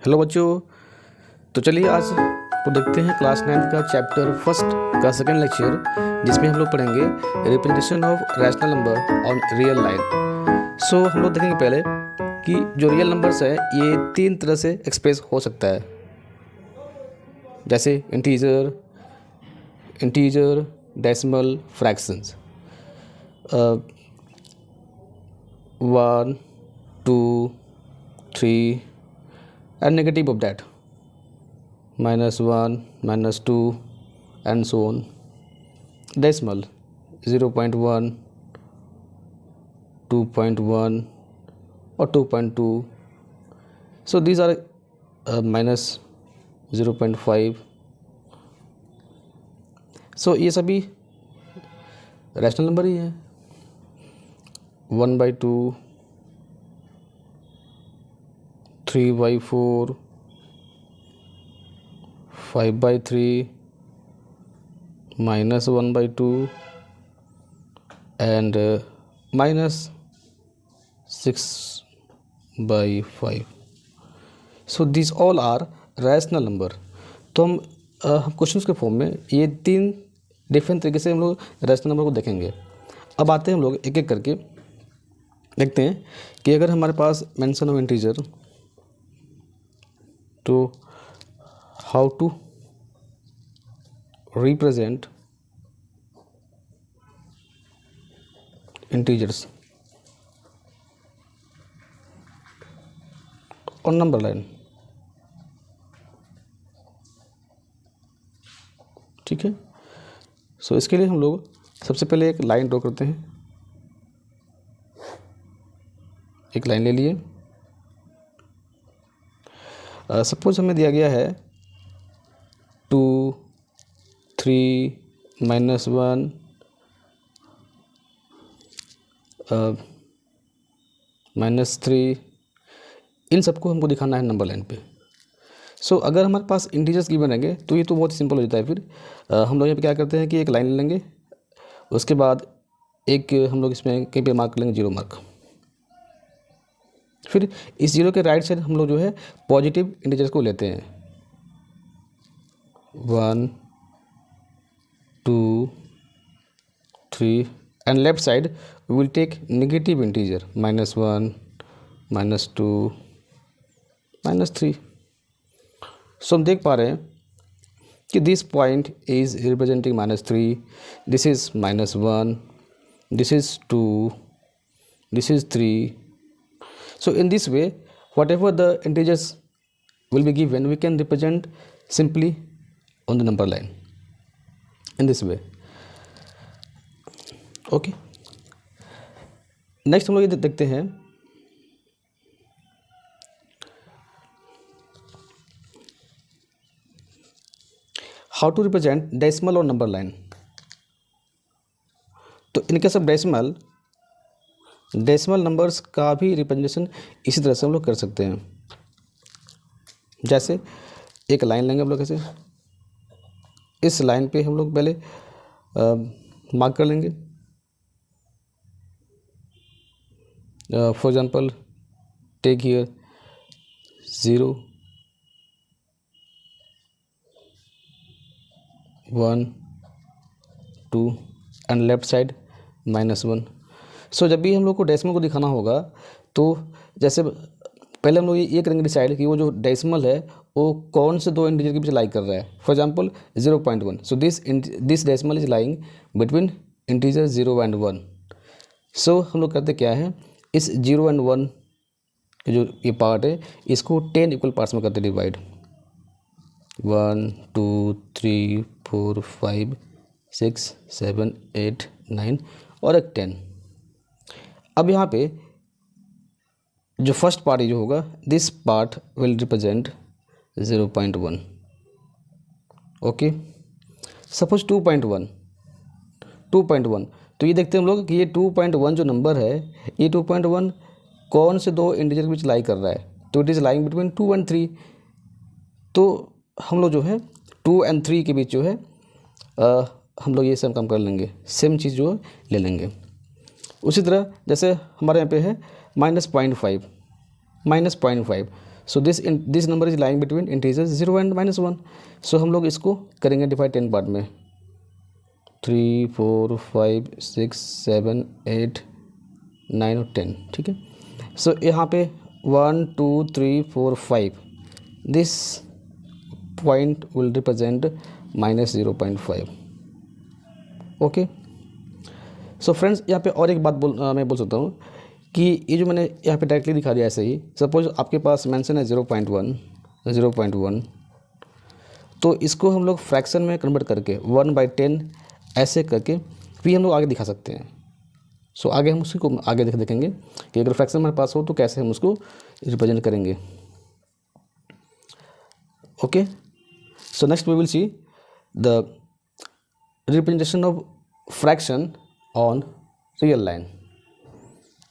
Hello बच्चों। तो चलिए आज तो देखते हैं क्लास 9 का चैप्टर फर्स्ट का सेकंड लेक्चर, जिसमें हम लोग पढ़ेंगे representation of rational number on real line. So हम लोग देखेंगे पहले कि जो रियल नंबर्स है ये तीन तरह से एक्सप्रेस हो सकता है, जैसे integer, decimal, fractions. 1, 2, 3 and negative of that, -1, -2 and so on. Decimal 0.1, 2.1 or 2.2. So these are minus 0.5. So ये सभी रैशनल नंबर ही हैं। 1/2, 3/4, 5/3, -1/2 and -6/5. So these all are rational number. तो हम क्वेश्चंस के फॉर्म में ये तीन डिफरेंट तरीके से हम लोग रैशनल नंबर को देखेंगे। अब आते हैं हम लोग एक एक करके देखते हैं कि अगर हमारे पास मेंशन ऑफ इंटीजर, तो how to represent integers on number line. ठीक है। सो इसके लिए हम लोग सबसे पहले एक लाइन ड्रॉ करते हैं। एक लाइन ले लिए। सपोज हमें दिया गया है 2, 3, -1, -3, इन सबको हमको दिखाना है नंबर लाइन पे। सो अगर हमारे पास इंटीजर्स गिवन रहेंगे तो ये तो बहुत ही सिंपल हो जाता है। फिर हम लोग यहाँ पे क्या करते हैं कि एक लाइन ले लेंगे, उसके बाद एक हम लोग इसमें कहीं पे मार्क कर लेंगे 0 मार्क। फिर इस 0 के राइट साइड हम लोग जो है पॉजिटिव इंटीजर्स को लेते हैं। 1, 2, 3 and left side we will take negative integer -1, -2, -3। So हम देख पा रहे हैं कि this point is representing -3, this is -1, this is 2, this is 3। So in this way, whatever the integers will be given, we can represent simply on the number line in this way. Okay. Next हम लोग ये देखते हैं how to represent decimal और number line. तो in case of decimal numbers का भी representation इसी तरह से हम लोग कर सकते हैं। जैसे एक लाइन लेंगे हम लोग, ऐसे इस लाइन पे हम लोग पहले मार्क कर लेंगे। For example take here 0, 1, 2 and left side -1। So जब भी हम लोग को डेसिमल को दिखाना होगा तो जैसे पहले हम लोग ये करेंगे डिसाइड कि वो जो डेसिमल है वो कौन से दो इंटीजर के बीच लाई कर रहा है। For example 0.1, so this decimal is lying between integer 0 and 1। So हम लोग करते क्या है, इस 0 and 1 जो ये पार्ट है इसको 10 इक्वल पार्ट्स में करते डिवाइड। 1, 2, 3, 4, 5, 6, 7, 8, 9 और एक 10। अब यहाँ पे जो फर्स्ट पार्ट जो होगा, this part will represent 0.1। Okay. Suppose 2.1, तो ये देखते हैं हम लोग कि ये 2.1 जो नंबर है, ये 2.1 कौन से दो इंटीजर के बीच लाई कर रहा है, तो it is lying between 2 and 3। तो हम लोग जो है 2 and 3 के बीच जो है हम लोग ये सेम काम कर लेंगे, सेम चीज़ जो ले लेंगे। उसी तरह जैसे हमारे यहाँ पे है -0.5, सो this number is lying between integer 0 and -1. So हम लोग इसको करेंगे डिवाइड 10 पार्ट में. 3 4 5 6 7 8 9 और 10. ठीक है. सो यहाँ पे 1 2 3 4 5 this point will represent -0.5. Okay. So friends, यहाँ पे और एक बात मैं बोल सकता हूँ कि ये जो मैंने यहाँ पे डायरेक्टली दिखा दिया ऐसे ही. सपोज आपके पास मेंशन है 0.1, तो इसको हम लोग फ्रैक्शन में कन्वर्ट करके 1/10 ऐसे करके भी हम लोग आगे दिखा सकते हैं. सो आगे हम उसी को आगे देखेंगे कि अगर फ्रैक्शन हमारे पास हो तो कैसे हम उसको रिप्रेजेंट करेंगे. Okay. So next we will see the representation of fraction on real line.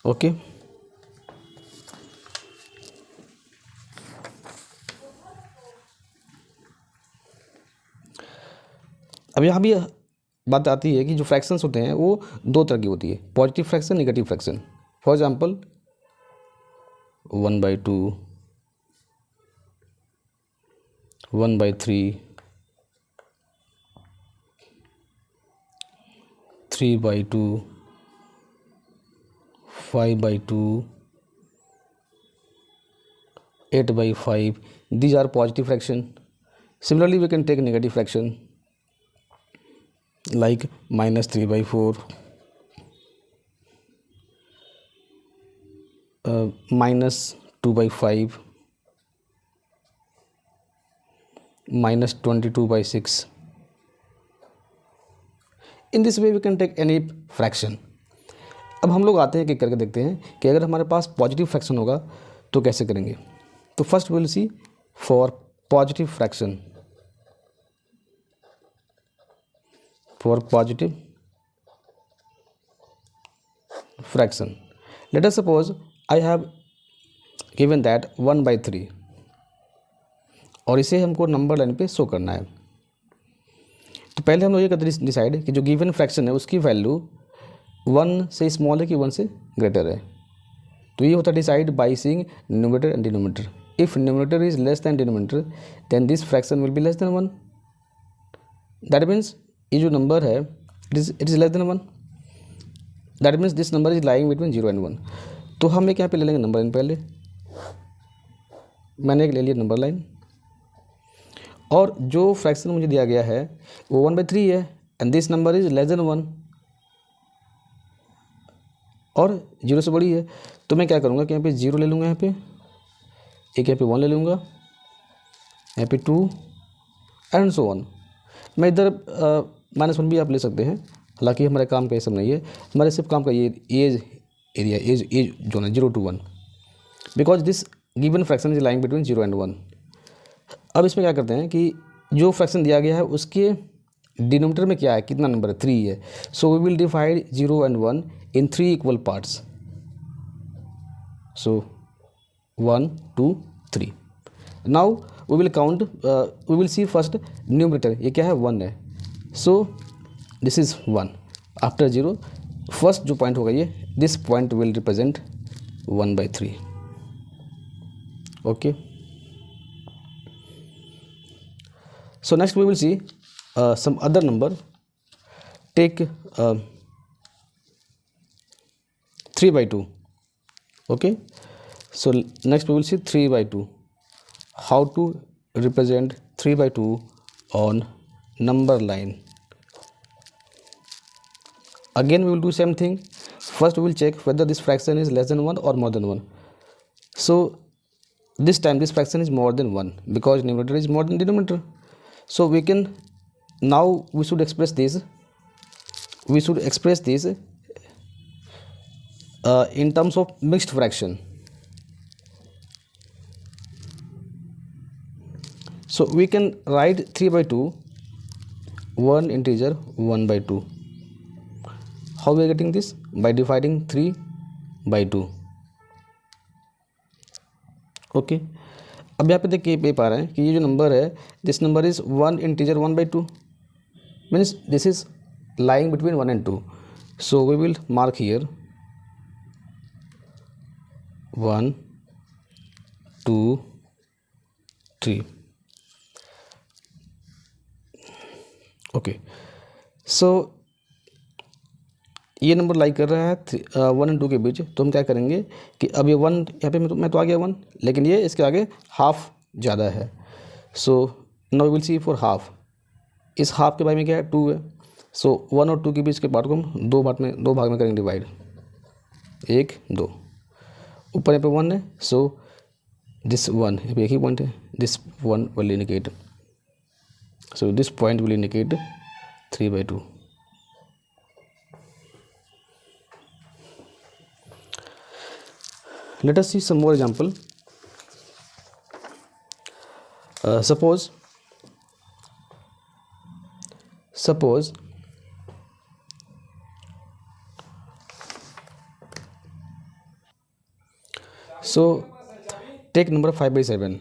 Okay. अब यहाँ भी बात आती है कि जो फ्रैक्शंस होते हैं वो दो तरह की होती है, positive fraction, negative fraction. For example 1/2, 1/3, 3/2, 5/2, 8/5. These are positive fraction. Similarly, we can take negative fraction like -3/4, -2/5, -22/6. In this way we can take any fraction. अब हम लोग आते हैं कि करके देखते हैं कि अगर हमारे पास पॉजिटिव फ्रैक्शन होगा तो कैसे करेंगे. तो first will see for positive fraction. For positive fraction, let us suppose I have given that 1/3 और इसे हमको नंबर लाइन पे शो करना है. तो पहले हम लोग ये करते हैं डिसाइड कि जो गिवन फ्रैक्शन है उसकी वैल्यू 1 से स्मॉल है कि 1 से ग्रेटर है. तो ये होता है decide by seeing numerator and denominator. If numerator is less than denominator then this fraction will be less than 1. That means ये जो नंबर है it is less than 1. That means this number is lying between 0 and 1. तो हम एक यहाँ पे ले लेंगे नंबर लाइन. पहले मैंने एक ले लिया नंबर लाइन और जो फ्रैक्शन मुझे दिया गया है वो 1/3 है and this number is less than 1 और 0 से बड़ी है. तो मैं क्या करूँगा कि यहाँ पे 0 ले लूँगा, यहाँ पे एक, यहाँ पे 1 ले लूँगा, यहाँ पे 2 एंड सो ऑन. मैं इधर -1 भी आप ले सकते हैं. हालांकि हमारे काम का ये सब नहीं है, हमारे सिर्फ काम का ये एज एरिया एज जो है 0 to 1 because this given fraction is lying between 0 and 1. अब इसमें क्या करते हैं कि जो फ्रैक्शन दिया गया है उसके डिनोमिनेटर में क्या है, कितना नंबर है, 3 है. So we will divide 0 and 1 in 3 equal parts. So 1 2 3. Now we will count, we will see first numerator. ये क्या है, 1 है. So this is 1. After 0 first जो पॉइंट होगा ये, this point will represent 1/3. Okay. So next we will see some other number. Take 3/2. Okay. So next we will see 3/2. How to represent 3/2 on number line. Again we will do same thing. First we will check whether this fraction is less than 1 or more than 1. So this time this fraction is more than 1 because numerator is more than denominator. So we can, now we should express this in terms of mixed fraction. So we can write 3/2 one integer 1/2. How we are getting this? By dividing 3/2. Okay. अब यहाँ पे देखिए पा रहे हैं कि ये जो नंबर है this number is 1 integer 1/2 means this is lying between 1 and 2. So we will mark here 1 2 3. Okay, so ये नंबर लाई कर रहा है 1 और 2 के बीच, तो हम क्या करेंगे कि अब ये 1 यहाँ पे मैं तो आ गया 1, लेकिन ये इसके आगे हाफ ज़्यादा है। So now will see for half, इस हाफ के बारे में क्या है 2 है। सो 1 और 2 के बीच के पार्ट को हम दो भाग में करेंगे डिवाइड, 1 2, ऊपर यहाँ पे 1 है, सो दिस 1 यहाँ पे एक ही पॉइंट है, this 1 will indicate, so this point will indicate 3/2. Let us see some more example. Suppose so take number 5/7.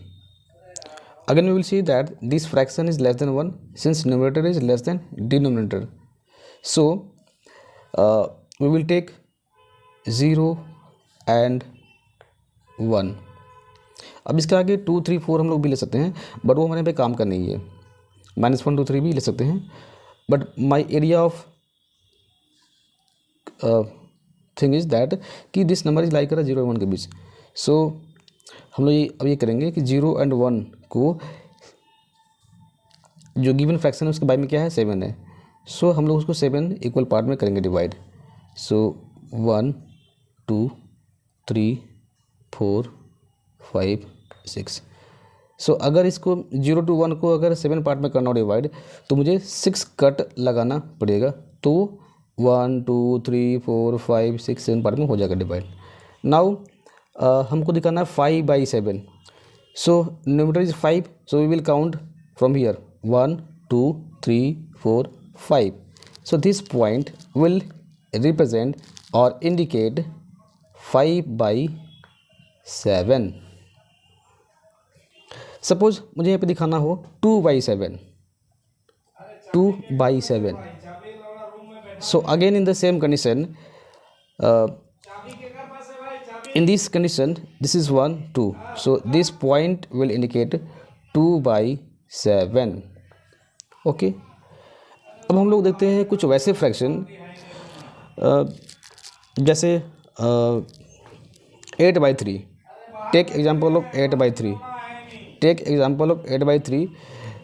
Again we will see that this fraction is less than 1 since numerator is less than denominator. So we will take 0 and 1. अब इसके आगे 2 3 4 हम लोग भी ले सकते हैं, but वो हमारे पे काम का नहीं है। -1 2 3 भी ले सकते हैं, but my area of thing is that कि दिस नंबर इज लाइक कर 0 और 1 के बीच। सो हम लोग अब ये करेंगे कि 0 and 1 को जो गिवन फ्रैक्शन है उसके बारे में क्या है 7 है। सो हम लोग उसको 7 इक्वल पार्ट में करेंगे डिवाइड। सो 1 2 3 4 5 6। सो अगर इसको 0 to 1 को अगर 7 पार्ट में करना हो डिवाइड, तो मुझे 6 कट लगाना पड़ेगा, तो 1 2 3 4 5 6 7 पार्ट में हो जाएगा डिवाइड। नाउ हमको दिखाना है 5/7। So numerator is 5, so we will count from here 1 2 3 4 5. So this point will represent और इंडिकेट 5/7. सपोज मुझे यहाँ पे दिखाना हो 2/7, 2/7. So again in the same condition, in this condition this is 1 2, so this point will indicate 2/7. Okay, अब हम लोग देखते हैं कुछ वैसे फ्रैक्शन जैसे 8/3. Take example of 8/3. Take example of 8/3.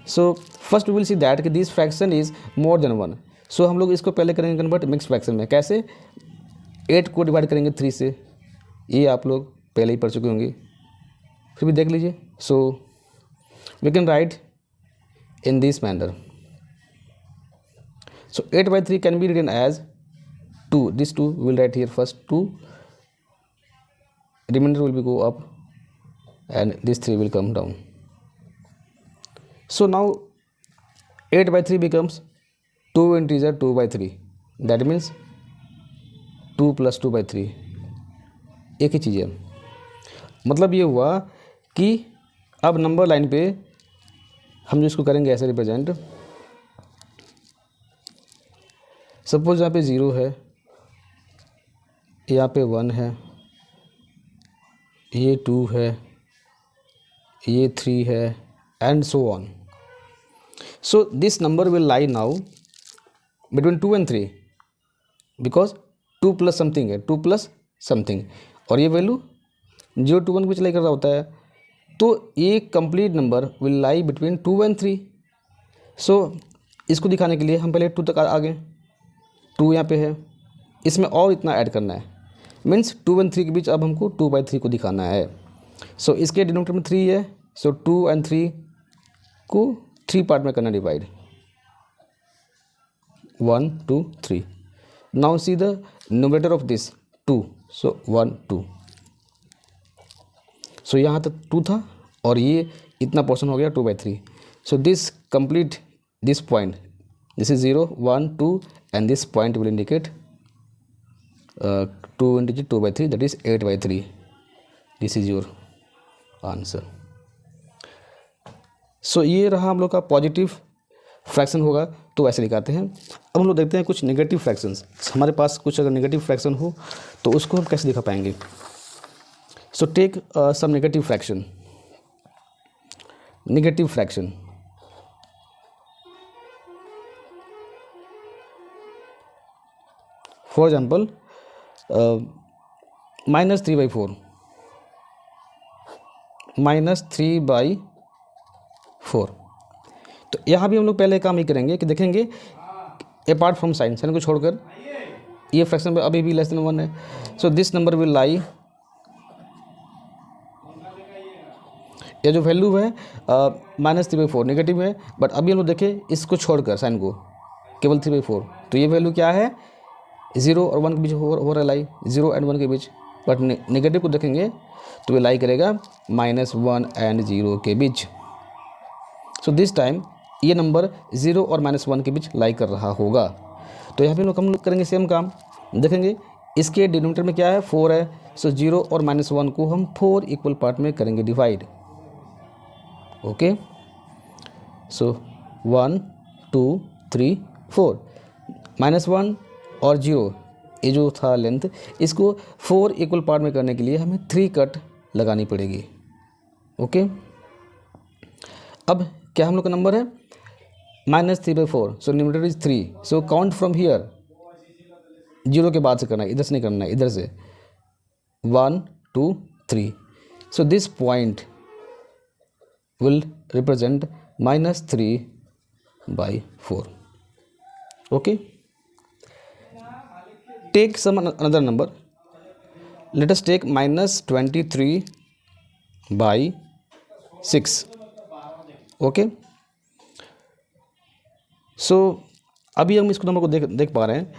So first we will see that कि this fraction is more than 1. So हम लोग इसको पहले करेंगे कन्वर्ट मिक्स फ्रैक्शन में। कैसे? 8 को डिवाइड करेंगे 3 से, ये आप लोग पहले ही पढ़ चुके होंगे, फिर भी देख लीजिए। So we can write in this manner. So 8/3 can be written as 2. This 2 will write here first 2, remainder will be go up and this 3 will come down. So now 8/3 becomes 2 integer 2/3. That means 2 plus 2/3 एक ही चीज़ है। मतलब ये हुआ कि अब number line पे हम जो इसको करेंगे ऐसे रिप्रेजेंट, सपोज यहाँ पे 0 है, यहाँ पे 1 है, ये 2 है, ये 3 है, and so on. So this number will lie now between 2 and 3 because 2 plus something है, 2 प्लस समथिंग, और ये वैल्यू 0 to 1 के बीच लाई कर रहा होता है, तो ये complete number will lie between 2 and 3. सो इसको दिखाने के लिए हम पहले 2 तक आ गए, 2 यहाँ पे है, इसमें और इतना ऐड करना है, मीन्स 2 and 3 के बीच अब हमको 2/3 को दिखाना है. सो इसके डिनोमिनेटर में 3 है, सो 2 and 3 को 3 पार्ट में करना divide, 1 2 3. Now see the numerator of this 2, सो 1 2. सो यहाँ तक 2 था और ये इतना पोर्शन हो गया 2/3. So this complete this point, this is 0 1 2 and this point will indicate 2 into 2/3, that is 8/3. This is your answer. सो ये रहा हम लोग का पॉजिटिव फ्रैक्शन होगा, तो ऐसे दिखाते हैं. अब हम लोग देखते हैं कुछ नेगेटिव फ्रैक्शंस. हमारे पास कुछ अगर नेगेटिव फ्रैक्शन हो तो उसको हम कैसे दिखा पाएंगे. So take some negative fraction. Negative fraction. For example -3/4, -3/4। तो यहाँ भी हम लोग पहले काम ये करेंगे कि देखेंगे अपार्ट फ्रॉम साइन को छोड़कर ये फ्रैक्शन में अभी भी लेस देन 1 है, सो दिस नंबर विल लाई, ये जो वैल्यू है -3/4 नेगेटिव है, बट अभी हम लोग देखें इसको छोड़कर साइन को केवल 3/4, तो ये वैल्यू क्या है 0 और 1 के बीच हो रहा है लाई, 0 एंड 1 के बीच, बट नेगेटिव को देखेंगे तो ये लाई करेगा -1 एंड 0 के बीच। सो दिस टाइम ये नंबर 0 और -1 के बीच लाई कर रहा होगा। तो यहाँ पे हम लोग करेंगे सेम काम, देखेंगे इसके डिनोमिनेटर में क्या है 4 है, सो 0 और -1 को हम 4 इक्वल पार्ट में करेंगे डिवाइड। ओके, सो 1 2 3 4, -1 और 0 ये जो था लेंथ, इसको 4 इक्वल पार्ट में करने के लिए हमें 3 कट लगानी पड़ेगी। ओके, अब क्या हम लोग का नंबर है -3/4, सो numerator is 3, so count from here, 0 के बाद से करना है, इधर से नहीं करना है, इधर से 1 2 3, so this point will represent -3/4। Okay, take some another number, let us take -23/6। Okay, so अभी हम इसको नंबर को देख पा रहे हैं,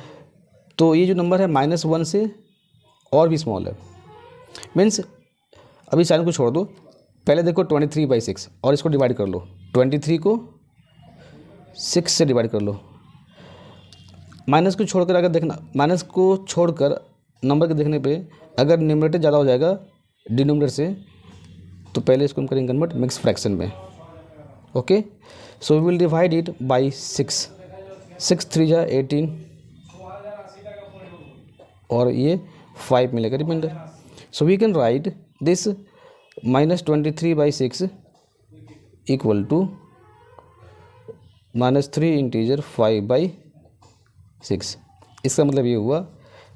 तो ये जो नंबर है -1 से और भी स्मॉल है, मीन्स अभी साइन को छोड़ दो, पहले देखो 23/6 और इसको डिवाइड कर लो, 23 को 6 से डिवाइड कर लो, माइनस को छोड़कर अगर देखना, माइनस को छोड़कर नंबर के देखने पे अगर न्यूमरेटर ज़्यादा हो जाएगा डिनोमिनेटर से, तो पहले इसको हम करेंगे कन्वर्ट मिक्स फ्रैक्शन में। Okay, so we will divide it by 6, 6 3 जा 18 और ये 5 मिलेगा remainder. So we can write this -23/6 equal to -3 integer 5/6। इसका मतलब ये हुआ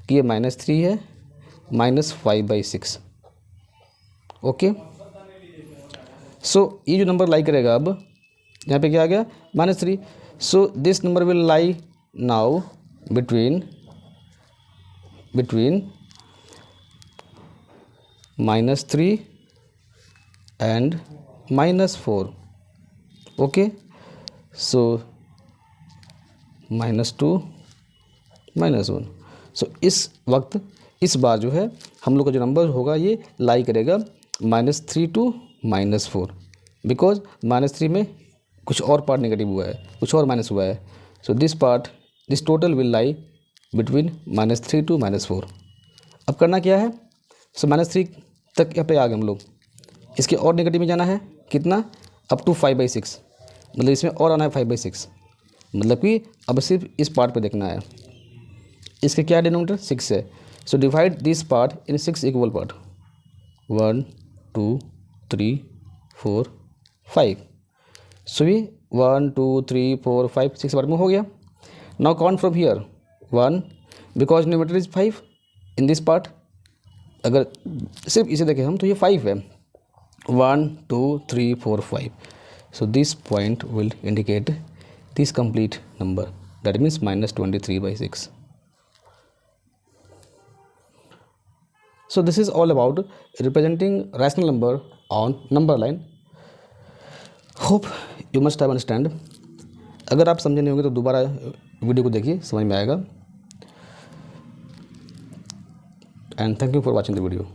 कि ये -3 है -5/6। ओके, सो ये जो नंबर लाई करेगा, अब यहाँ पे क्या आ गया -3, so this number will lie now between -3 and -4। Okay, so -2 -1, so इस वक्त इस बार जो है हम लोग का जो नंबर होगा ये लाई करेगा -3 to -4, बिकॉज -3 में कुछ और पार्ट नेगेटिव हुआ है, कुछ और माइनस हुआ है, so this total will lie between -3 to -4। अब करना क्या है, सो -3 तक यहाँ पे आ गए हम लोग, इसके और नेगेटिव में जाना है कितना, अप टू 5/6, मतलब इसमें और आना है 5/6, मतलब कि अब सिर्फ इस पार्ट पे देखना है। इसके क्या डिनोमिनेटर 6 है, so divide this part in 6 equal part, 1 2 3 4 5, सो ये 1 2 3 4 5 6 पार्ट में हो गया। Now count from here 1, because denominator is 5 in this part, अगर सिर्फ इसे देखें हम तो ये 5 है, 1 2 3 4 5, so this point will indicate this complete number, that means -23/6. So this is all about representing rational number on number line. Hope you must have understand. अगर आप समझे नहीं होंगे तो दोबारा वीडियो को देखिए, समझ में आएगा। And thank you for watching the video.